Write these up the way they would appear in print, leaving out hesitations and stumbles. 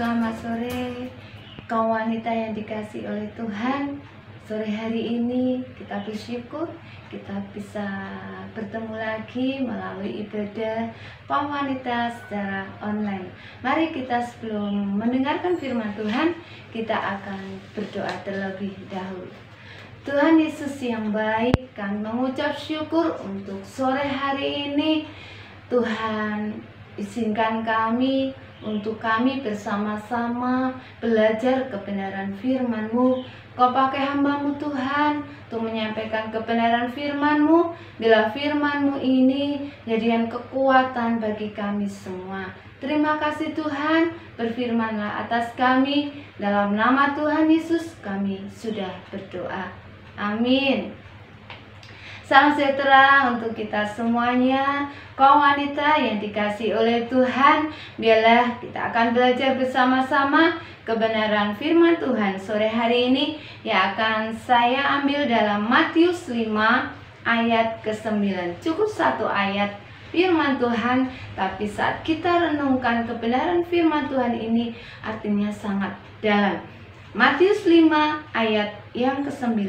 Selamat sore kaum wanita yang dikasihi oleh Tuhan. Sore hari ini kita bersyukur kita bisa bertemu lagi melalui ibadah kaum wanita secara online. Mari kita sebelum mendengarkan firman Tuhan, kita akan berdoa terlebih dahulu. Tuhan Yesus yang baik, kami mengucap syukur untuk sore hari ini. Tuhan, izinkan kami untuk kami bersama-sama belajar kebenaran firman-Mu. Kau pakai hamba-Mu Tuhan untuk menyampaikan kebenaran firman-Mu. Bila firman-Mu ini jadikan kekuatan bagi kami semua. Terima kasih Tuhan, berfirmanlah atas kami. Dalam nama Tuhan Yesus kami sudah berdoa. Amin. Salam sejahtera untuk kita semuanya, kaum wanita yang dikasihi oleh Tuhan. Biarlah kita akan belajar bersama-sama kebenaran firman Tuhan sore hari ini yang akan saya ambil dalam Matius 5 ayat ke-9. Cukup satu ayat firman Tuhan, tapi saat kita renungkan kebenaran firman Tuhan ini artinya sangat dalam. Matius 5 ayat yang ke-9.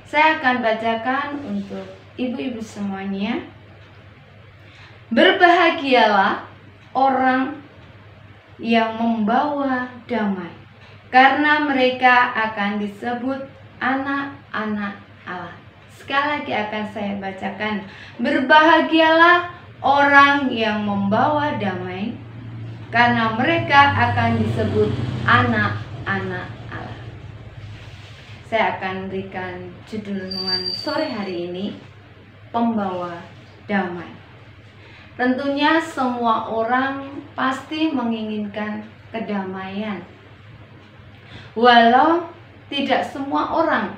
Saya akan bacakan untuk ibu-ibu semuanya. Berbahagialah orang yang membawa damai, karena mereka akan disebut anak-anak Allah. Sekali lagi akan saya bacakan. Berbahagialah orang yang membawa damai, karena mereka akan disebut anak-anak Allah. Saya akan berikan judul renungan sore hari ini, pembawa damai. Tentunya semua orang pasti menginginkan kedamaian. Walau tidak semua orang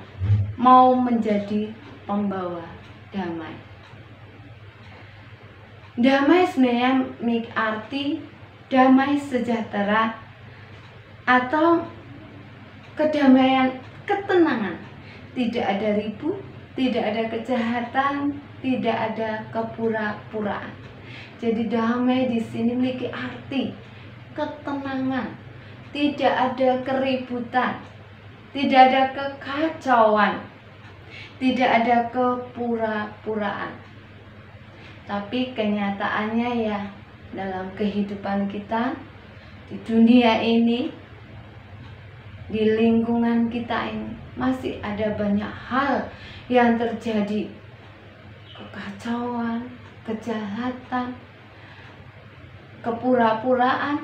mau menjadi pembawa damai. Damai sebenarnya arti damai sejahtera atau kedamaian, ketenangan. Tidak ada ribut, tidak ada kejahatan, tidak ada kepura-puraan. Jadi damai di sini memiliki arti ketenangan, tidak ada keributan, tidak ada kekacauan, tidak ada kepura-puraan. Tapi kenyataannya ya, dalam kehidupan kita di dunia ini, di lingkungan kita ini masih ada banyak hal yang terjadi. Kekacauan, kejahatan, kepura-puraan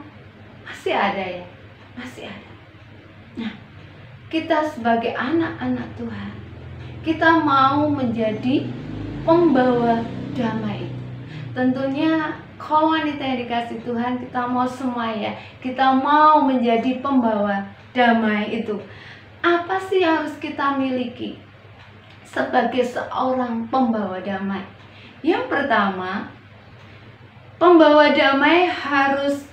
masih ada ya, masih ada. Nah, kita sebagai anak-anak Tuhan, kita mau menjadi pembawa damai. Tentunya kaum wanita yang dikasih Tuhan, kita mau semua ya, kita mau menjadi pembawa damai itu. Apa sih yang harus kita miliki sebagai seorang pembawa damai? Yang pertama, pembawa damai harus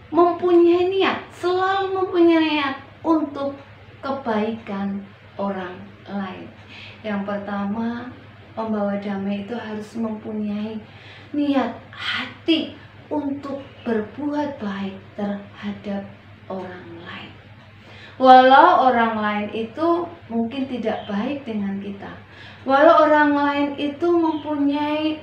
mempunyai niat, selalu mempunyai niat untuk kebaikan orang lain. Yang pertama, pembawa damai itu harus mempunyai niat hati untuk berbuat baik terhadap orang lain. Walau orang lain itu mungkin tidak baik dengan kita, walau orang lain itu mempunyai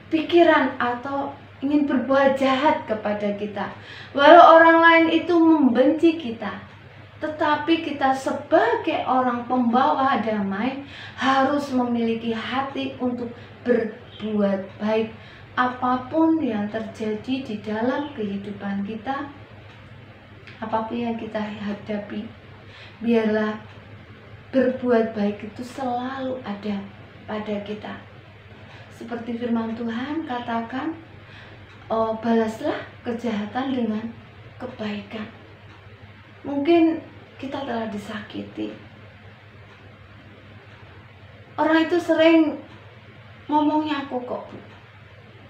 pikiran atau ingin berbuat jahat kepada kita, walau orang lain itu membenci kita, tetapi kita sebagai orang pembawa damai harus memiliki hati untuk berbuat baik. Apapun yang terjadi di dalam kehidupan kita, apapun yang kita hadapi, biarlah berbuat baik itu selalu ada pada kita. Seperti firman Tuhan katakan, balaslah kejahatan dengan kebaikan. Mungkin kita telah disakiti. Orang itu sering ngomongnya aku kok,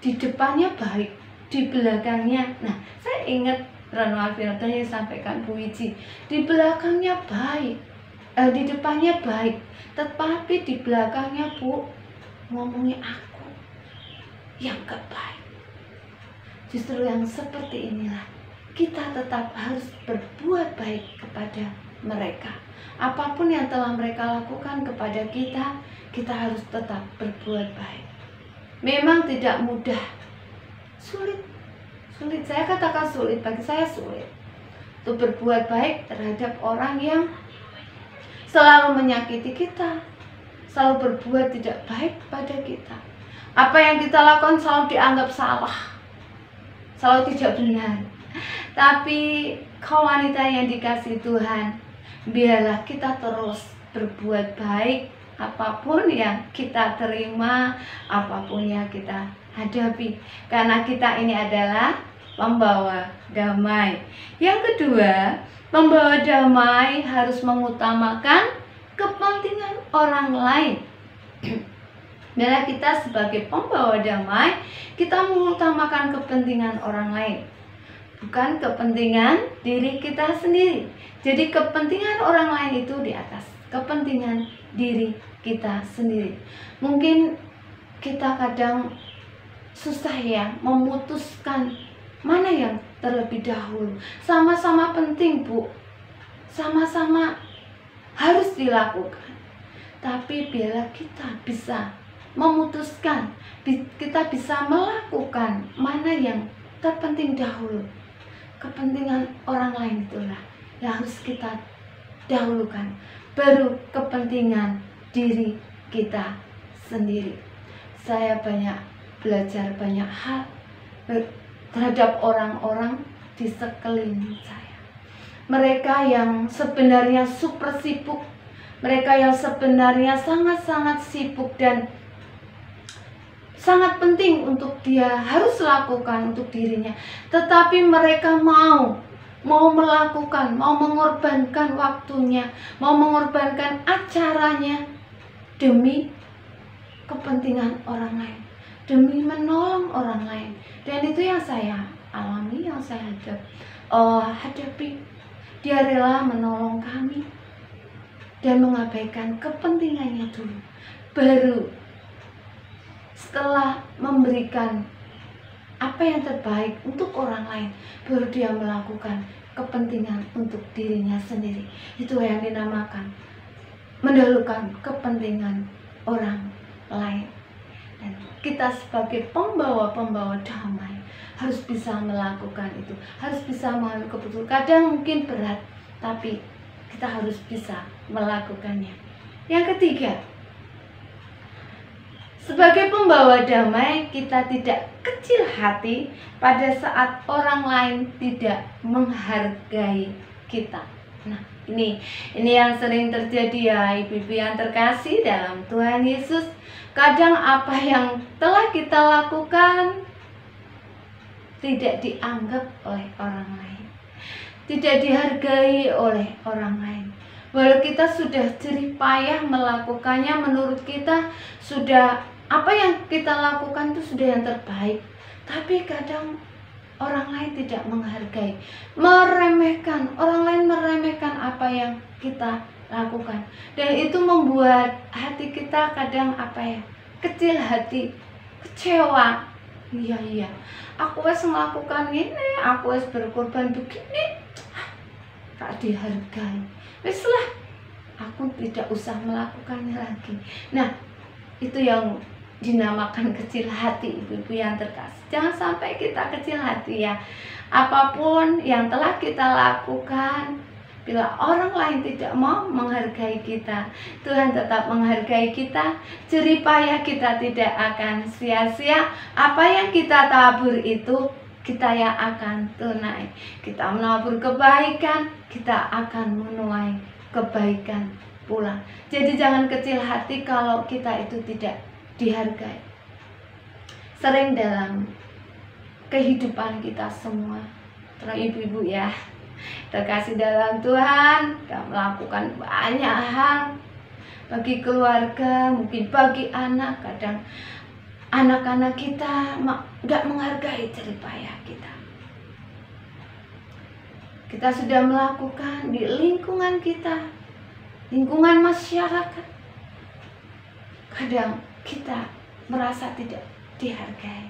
di depannya baik, di belakangnya. Nah, saya ingat renungan firman Tuhan yang disampaikan Bu Wiji, di belakangnya baik, di depannya baik, tetapi di belakangnya Bu ngomongnya aku yang gak baik. Justru yang seperti inilah kita tetap harus berbuat baik kepada mereka. Apapun yang telah mereka lakukan kepada kita, kita harus tetap berbuat baik. Memang tidak mudah, sulit. Saya katakan sulit, bagi saya sulit untuk berbuat baik terhadap orang yang selalu menyakiti kita, selalu berbuat tidak baik pada kita. Apa yang kita lakukan selalu dianggap salah, selalu tidak benar. Tapi kau wanita yang dikasihi Tuhan, biarlah kita terus berbuat baik apapun yang kita terima, apapun yang kita hadapi, karena kita ini adalah pembawa damai. Yang kedua, pembawa damai harus mengutamakan kepentingan orang lain. Bila kita sebagai pembawa damai, kita mengutamakan kepentingan orang lain, bukan kepentingan diri kita sendiri. Jadi kepentingan orang lain itu di atas kepentingan diri kita sendiri. Mungkin kita kadang susah ya memutuskan mana yang terlebih dahulu. Sama-sama penting, Bu, sama-sama harus dilakukan. Tapi bila kita bisa memutuskan, kita bisa melakukan mana yang terpenting dahulu, kepentingan orang lain itulah yang harus kita dahulukan, baru kepentingan diri kita sendiri. Saya belajar banyak hal terhadap orang-orang di sekeliling saya. Mereka yang sebenarnya super sibuk, mereka yang sebenarnya sangat-sangat sibuk dan sangat penting untuk dia harus lakukan untuk dirinya, tetapi mereka mau melakukan, mau mengorbankan waktunya, mau mengorbankan acaranya demi kepentingan orang lain, demi menolong orang lain. Dan itu yang saya alami, yang saya hadapi. Dia rela menolong kami dan mengabaikan kepentingannya dulu, baru setelah memberikan apa yang terbaik untuk orang lain, baru dia melakukan kepentingan untuk dirinya sendiri. Itu yang dinamakan mendahulukan kepentingan orang lain. Dan kita sebagai pembawa damai harus bisa melakukan itu, harus bisa mengambil keputusan. Kadang mungkin berat, tapi kita harus bisa melakukannya. Yang ketiga, sebagai pembawa damai, kita tidak kecil hati pada saat orang lain tidak menghargai kita. Nah, ini yang sering terjadi ya, ibu-ibu yang terkasih dalam Tuhan Yesus. Kadang apa yang telah kita lakukan tidak dianggap oleh orang lain, tidak dihargai oleh orang lain. Walau kita sudah jerih payah melakukannya, menurut kita sudah apa yang kita lakukan itu sudah yang terbaik, tapi kadang orang lain tidak menghargai, meremehkan, orang lain meremehkan apa yang kita lakukan. Dan itu membuat hati kita kadang kecil hati, kecewa. Iya, aku harus melakukan ini, aku harus berkorban begini, tak dihargai. Weslah, aku tidak usah melakukannya lagi. Nah, itu yang dinamakan kecil hati, ibu-ibu yang terkasih. Jangan sampai kita kecil hati ya. Apapun yang telah kita lakukan, bila orang lain tidak mau menghargai kita, Tuhan tetap menghargai kita. Jerih payah kita tidak akan sia-sia. Apa yang kita tabur itu kita yang akan tunai. Kita menabur kebaikan, kita akan menuai kebaikan pula. Jadi jangan kecil hati kalau kita itu tidak dihargai. Sering dalam kehidupan kita semua, terutama ibu-ibu ya, terkasih dalam Tuhan, kita melakukan banyak hal bagi keluarga, mungkin bagi anak. Kadang anak-anak kita nggak menghargai jerih payah kita. Kita sudah melakukan di lingkungan kita, lingkungan masyarakat. Kadang kita merasa tidak dihargai.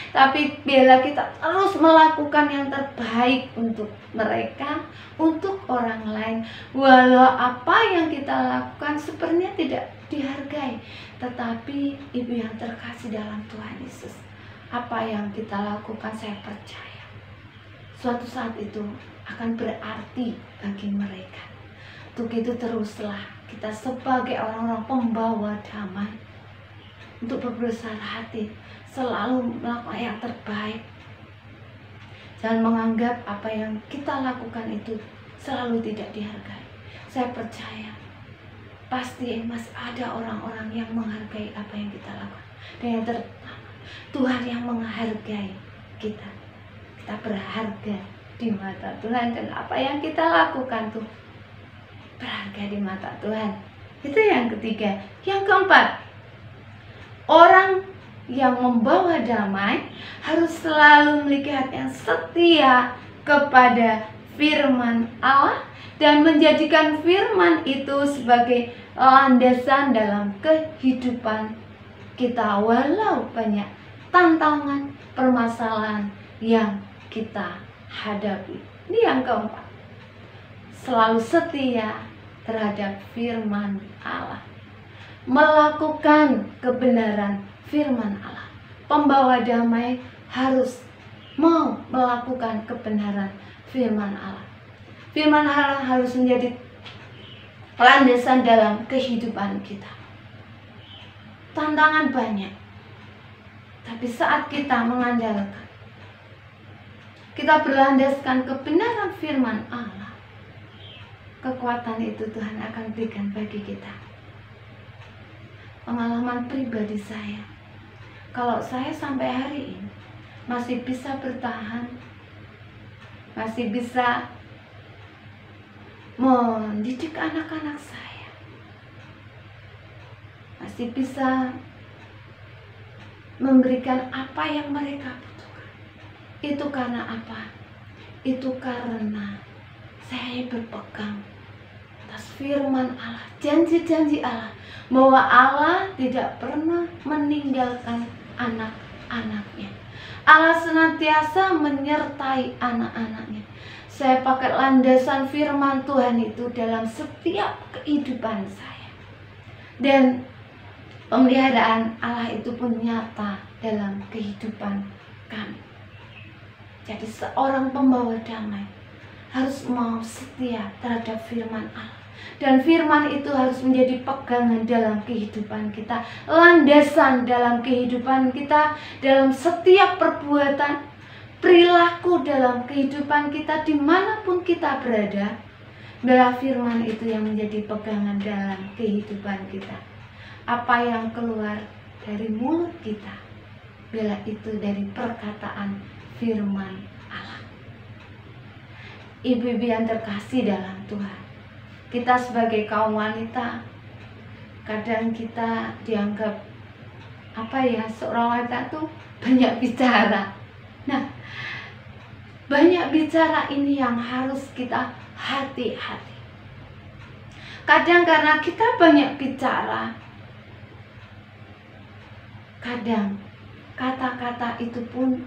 Tapi bila kita terus melakukan yang terbaik untuk mereka, untuk orang lain, walau apa yang kita lakukan sepertinya tidak dihargai, tetapi Ibu yang terkasih dalam Tuhan Yesus, apa yang kita lakukan saya percaya suatu saat itu akan berarti bagi mereka. Untuk itu teruslah kita sebagai orang-orang pembawa damai untuk berbesar hati, selalu melakukan yang terbaik. Jangan menganggap apa yang kita lakukan itu selalu tidak dihargai. Saya percaya pasti masih ada orang-orang yang menghargai apa yang kita lakukan. Dan yang terutama Tuhan yang menghargai kita. Kita berharga di mata Tuhan, dan apa yang kita lakukan tuh berharga di mata Tuhan. Itu yang ketiga. Yang keempat, orang yang membawa damai harus selalu memiliki hati yang setia kepada firman Allah dan menjadikan firman itu sebagai landasan dalam kehidupan kita, walau banyak tantangan, permasalahan yang kita hadapi. Ini yang keempat, selalu setia terhadap firman Allah, melakukan kebenaran firman Allah. Pembawa damai harus mau melakukan kebenaran firman Allah. Firman Allah harus menjadi landasan dalam kehidupan kita. Tantangan banyak, tapi saat kita mengandalkan, kita berlandaskan kebenaran firman Allah, kekuatan itu Tuhan akan berikan bagi kita. Pengalaman pribadi saya, kalau saya sampai hari ini masih bisa bertahan, masih bisa mendidik anak-anak saya, masih bisa memberikan apa yang mereka butuhkan, itu karena apa? Itu karena saya berpegang atas firman Allah, janji-janji Allah, bahwa Allah tidak pernah meninggalkan anak-anaknya. Allah senantiasa menyertai anak-anaknya. Saya pakai landasan firman Tuhan itu dalam setiap kehidupan saya. Dan pemeliharaan Allah itu pun nyata dalam kehidupan kami. Jadi seorang pembawa damai harus mau setia terhadap firman Allah. Dan firman itu harus menjadi pegangan dalam kehidupan kita, landasan dalam kehidupan kita, dalam setiap perbuatan, perilaku dalam kehidupan kita, dimanapun kita berada. Bila firman itu yang menjadi pegangan dalam kehidupan kita, apa yang keluar dari mulut kita, bila itu dari perkataan firman Allah. Ibu-ibu yang terkasih dalam Tuhan, kita sebagai kaum wanita, kadang kita dianggap seorang wanita tuh banyak bicara. Nah, banyak bicara ini yang harus kita hati-hati. Kadang karena kita banyak bicara, kadang kata-kata itu pun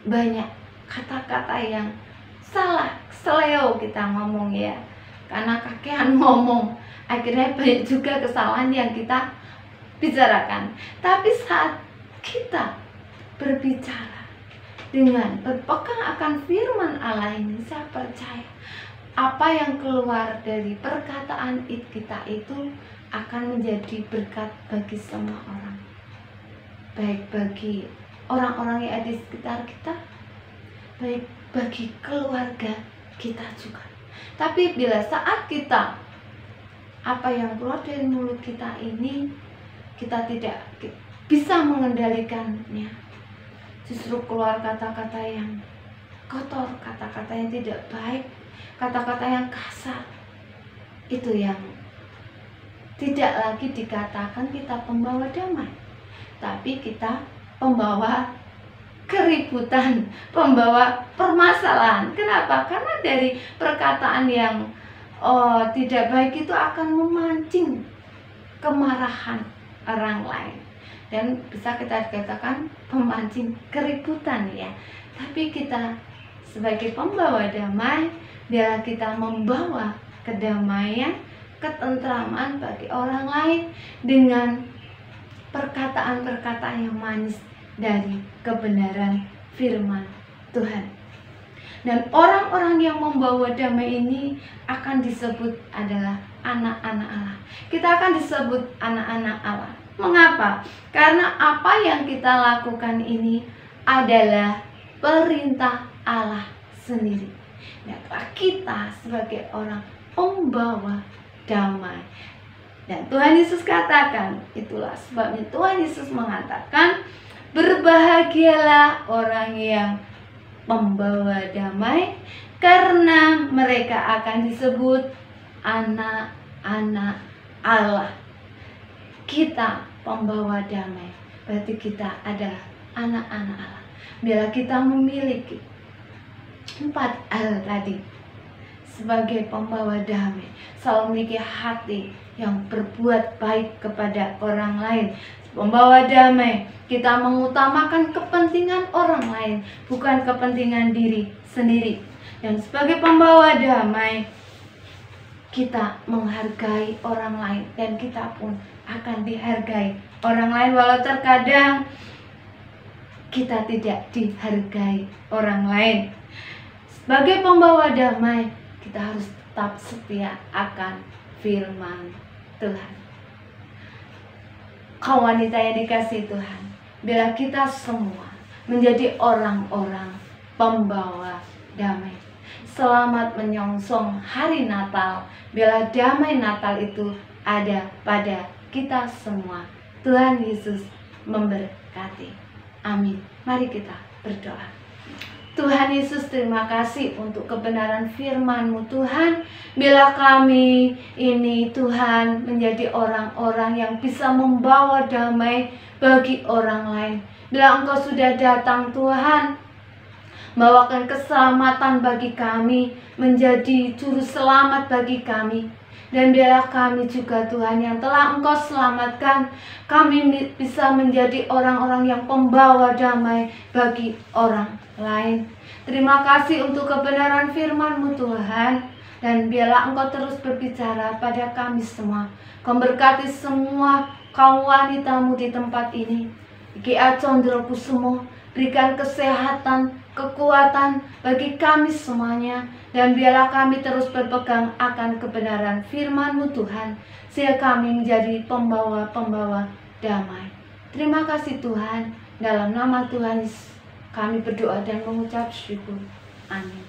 banyak kata-kata yang salah, seleo kita ngomong ya. Karena kakean ngomong, akhirnya banyak juga kesalahan yang kita bicarakan. Tapi saat kita berbicara dengan berpegang akan firman Allah ini, saya percaya apa yang keluar dari perkataan kita itu akan menjadi berkat bagi semua orang, baik bagi orang-orang yang ada di sekitar kita, baik bagi keluarga kita juga. Tapi bila saat kita, apa yang keluar dari mulut kita ini, kita tidak bisa mengendalikannya, justru keluar kata-kata yang kotor, kata-kata yang tidak baik, kata-kata yang kasar, itu yang tidak lagi dikatakan kita pembawa damai, tapi kita pembawa keributan, pembawa permasalahan. Kenapa? Karena dari perkataan yang tidak baik itu akan memancing kemarahan orang lain. dan bisa kita katakan pemancing keributan ya. Tapi kita sebagai pembawa damai, biarlah kita membawa kedamaian, ketentraman bagi orang lain dengan perkataan-perkataan yang manis dari kebenaran firman Tuhan. Dan orang-orang yang membawa damai ini akan disebut adalah anak-anak Allah. Kita akan disebut anak-anak Allah. Mengapa? Karena apa yang kita lakukan ini adalah perintah Allah sendiri. Dan kita sebagai orang pembawa damai. Dan Tuhan Yesus katakan, itulah sebabnya Tuhan Yesus mengatakan, berbahagialah orang yang membawa damai, karena mereka akan disebut anak-anak Allah. Kita pembawa damai, berarti kita adalah anak-anak Allah. Bila kita memiliki 4 hal tadi, sebagai pembawa damai, selalu memiliki hati yang berbuat baik kepada orang lain. Pembawa damai, kita mengutamakan kepentingan orang lain, bukan kepentingan diri sendiri. Dan sebagai pembawa damai, kita menghargai orang lain, dan kita pun akan dihargai orang lain, walau terkadang kita tidak dihargai orang lain. Sebagai pembawa damai, kita harus tetap setia akan firman Tuhan. Kaum wanita yang dikasihi Tuhan, bila kita semua menjadi orang-orang pembawa damai, selamat menyongsong hari Natal. Bila damai Natal itu ada pada kita semua. Tuhan Yesus memberkati. Amin. Mari kita berdoa. Tuhan Yesus, terima kasih untuk kebenaran firman-Mu Tuhan. Bila kami ini Tuhan menjadi orang-orang yang bisa membawa damai bagi orang lain. Bila Engkau sudah datang Tuhan, bawakan keselamatan bagi kami, menjadi juru selamat bagi kami. Dan biarlah kami juga Tuhan yang telah Engkau selamatkan, kami bisa menjadi orang-orang yang pembawa damai bagi orang lain. Terima kasih untuk kebenaran firman-Mu Tuhan. Dan biarlah Engkau terus berbicara pada kami semua. Kau berkati semua kaum wanita-Mu di tempat ini. Iki acondro kusumo, berikan kesehatan, kekuatan bagi kami semuanya. Dan biarlah kami terus berpegang akan kebenaran firman-Mu Tuhan, sehingga kami menjadi pembawa-pembawa damai. Terima kasih Tuhan, dalam nama Tuhan kami berdoa dan mengucap syukur. Amin.